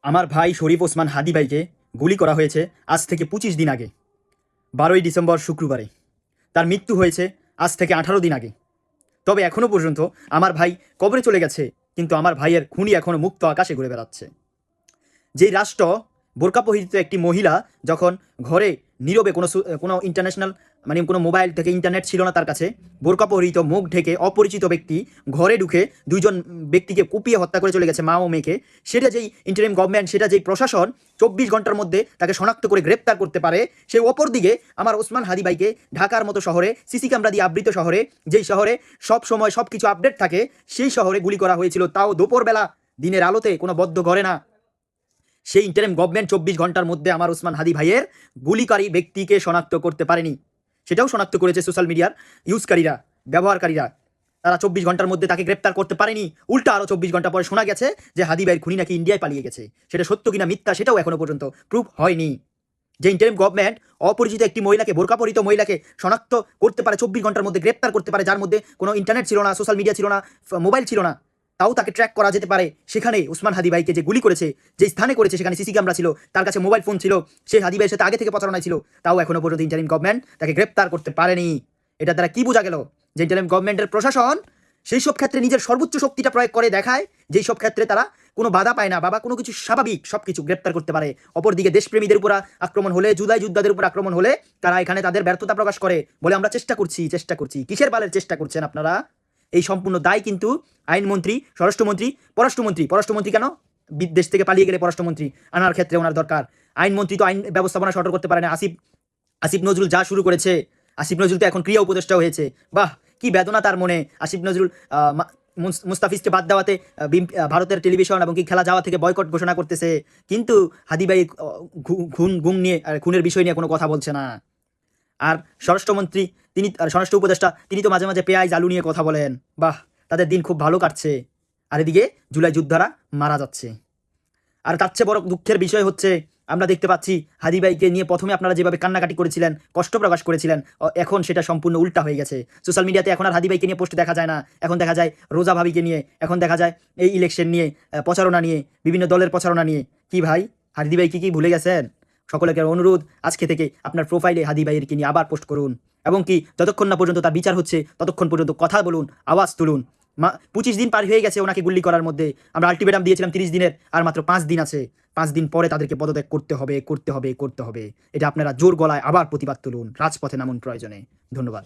আমার ভাই শরীফ ওসমান হাদি ভাইকে গুলি করা হয়েছে আজ থেকে ২৫ দিন আগে, ১২ই ডিসেম্বর শুক্রবারে। তার মৃত্যু হয়েছে আজ থেকে ১৮ দিন আগে। তবে এখনও পর্যন্ত আমার ভাই কবরে চলে গেছে, কিন্তু আমার ভাইয়ের খুনি এখনও মুক্ত আকাশে ঘুরে বেড়াচ্ছে। যেই রাষ্ট্র বোরকা পরিহিত একটি মহিলা যখন ঘরে নীরবে কোনো ইন্টারন্যাশনাল কোনো মোবাইল থেকে ইন্টারনেট ছিল না তার কাছে, বোরকা পরিহিত মুখ ঢেকে অপরিচিত ব্যক্তি ঘরে ঢুকে দুইজন ব্যক্তিকে কুপিয়ে হত্যা করে চলে গেছে, মা ও মেয়েকে, সেটা যেই ইন্টারিম গভর্নমেন্ট, সেটা যেই প্রশাসন ২৪ ঘন্টার মধ্যে তাকে শনাক্ত করে গ্রেপ্তার করতে পারে, সেই অপর দিকে আমার ওসমান হাদি ভাইকে ঢাকার মতো শহরে, সিসি ক্যামেরা দিয়ে আবৃত শহরে, যেই শহরে সব সময় সব কিছু আপডেট থাকে, সেই শহরে গুলি করা হয়েছিল, তাও দুপুরবেলা, দিনের আলোতে, কোনো বদ্ধ ঘরে না। সেই ইন্টারিম গভর্নমেন্ট ২৪ ঘন্টার মধ্যে আমার ওসমান হাদি ভাইয়ের গুলিকারী ব্যক্তিকে শনাক্ত করতে পারেনি। সেটাও শনাক্ত করেছে সোশ্যাল মিডিয়ার ইউজকারীরা, ব্যবহারকারীরা। তারা ২৪ ঘন্টার মধ্যে তাকে গ্রেপ্তার করতে পারেনি। উল্টা আরও ২৪ ঘন্টা পরে শোনা গেছে যে হাদি ভাইয়ের খুনি নাকি ইন্ডিয়ায় পালিয়ে গেছে। সেটা সত্য কিনা মিথ্যা সেটাও এখনো পর্যন্ত প্রুফ হয়নি। যে ইন্টারিম গভর্নমেন্ট অপরিচিত একটি মহিলাকে, বোরকা পরিহিত মহিলাকে শনাক্ত করতে পারে, ২৪ ঘন্টার মধ্যে গ্রেপ্তার করতে পারে, যার মধ্যে কোনো ইন্টারনেট ছিল না, সোশ্যাল মিডিয়া ছিল না, মোবাইল ছিল না, তাও তাকে ট্র্যাক করা যেতে পারে। সেখানে ওসমান হাদি ভাইকে যে গুলি করেছে, যে স্থানে করেছে, সেখানে সিসি ক্যামেরা ছিল, তার কাছে মোবাইল ফোন ছিল, সে হাদি ভাইয়ের সাথে আগে থেকে প্রচারণা ছিল, তাও এখনো পর্যন্ত ইন্টারিম গভর্নমেন্ট তাকে গ্রেপ্তার করতে পারেনি। এটা দ্বারা কি বোঝা গেল? যে ইন্টারিম গভর্নমেন্টের প্রশাসন সেই সব ক্ষেত্রে নিজের সর্বোচ্চ শক্তিটা প্রয়োগ করে দেখায়, যেই সব ক্ষেত্রে তারা কোনো বাধা পায় না, বাবা কোনো কিছু স্বাভাবিক সব কিছু গ্রেপ্তার করতে পারে। অপরদিকে দেশপ্রেমীদের উপর আক্রমণ হলে, জুদাই যোদ্ধাদের উপর আক্রমণ হলে, তারা এখানে তাদের ব্যর্থতা প্রকাশ করে, বলে আমরা চেষ্টা করছি। কিসের বালের চেষ্টা করছেন আপনারা? এই সম্পূর্ণ দায় কিন্তু আইনমন্ত্রী, পররাষ্ট্রমন্ত্রী কেন বিদেশ থেকে পালিয়ে গেলে পররাষ্ট্রমন্ত্রী আনার ক্ষেত্রে ওনার দরকার। আইনমন্ত্রী তো আইন ব্যবস্থাপনা সঠল করতে পারে না। আসিফ নজরুল যা শুরু করেছে, আসিফ নজরুল তো এখন ক্রিয়া উপদেষ্টা হয়েছে। বাহ, কি বেদনা তার মনে। আসিফ নজরুল মুস্তাফিজকে বাদ দেওয়াতে ভারতের টেলিভিশন এবং কি খেলা যাওয়া থেকে বয়কট ঘোষণা করতেছে, কিন্তু হাদি ভাই খুনের বিষয় নিয়ে কোনো কথা বলছে না। আর স্বরাষ্ট্রমন্ত্রী, তিনি স্বরাষ্ট্র উপদেষ্টা, তিনি তো মাঝে মাঝে পেঁয়াজ আলু নিয়ে কথা বলেন। বাহ, তাদের দিন খুব ভালো কাটছে। আর এদিকে জুলাই যোদ্ধারা মারা যাচ্ছে। আর তার চেয়ে বড় দুঃখের বিষয় হচ্ছে, আমরা দেখতে পাচ্ছি হাদি ভাইকে নিয়ে প্রথমে আপনারা যেভাবে কান্নাকাটি করেছিলেন, কষ্ট প্রকাশ করেছিলেন, এখন সেটা সম্পূর্ণ উল্টা হয়ে গেছে। সোশ্যাল মিডিয়াতে এখন আর হাদি ভাইকে নিয়ে পোস্ট দেখা যায় না। এখন দেখা যায় রোজা ভাবিকে নিয়ে, এখন দেখা যায় এই ইলেকশন নিয়ে প্রচারণা নিয়ে, বিভিন্ন দলের প্রচারণা নিয়ে। কি ভাই, হাদি ভাই কি ভুলে গেছেন? সকলকে অনুরোধ, আজকে থেকে আপনার প্রোফাইলে হাদি ভাইয়ের নিয়ে আবার পোস্ট করুন, এবং কি যতক্ষণ না পর্যন্ত তার বিচার হচ্ছে ততক্ষণ পর্যন্ত কথা বলুন, আওয়াজ তুলুন। ২৫ দিন পার হয়ে গেছে ওনাকে গুলি করার মধ্যে। আমরা আলটিমেটাম দিয়েছিলাম 30 দিনের, আর মাত্র 5 দিন আছে। 5 দিন পরে তাদেরকে পদত্যাগ করতে হবে। এটা আপনারা জোর গলায় আবার প্রতিবাদ তুলুন, রাজপথে নামুন প্রয়োজনে। ধন্যবাদ।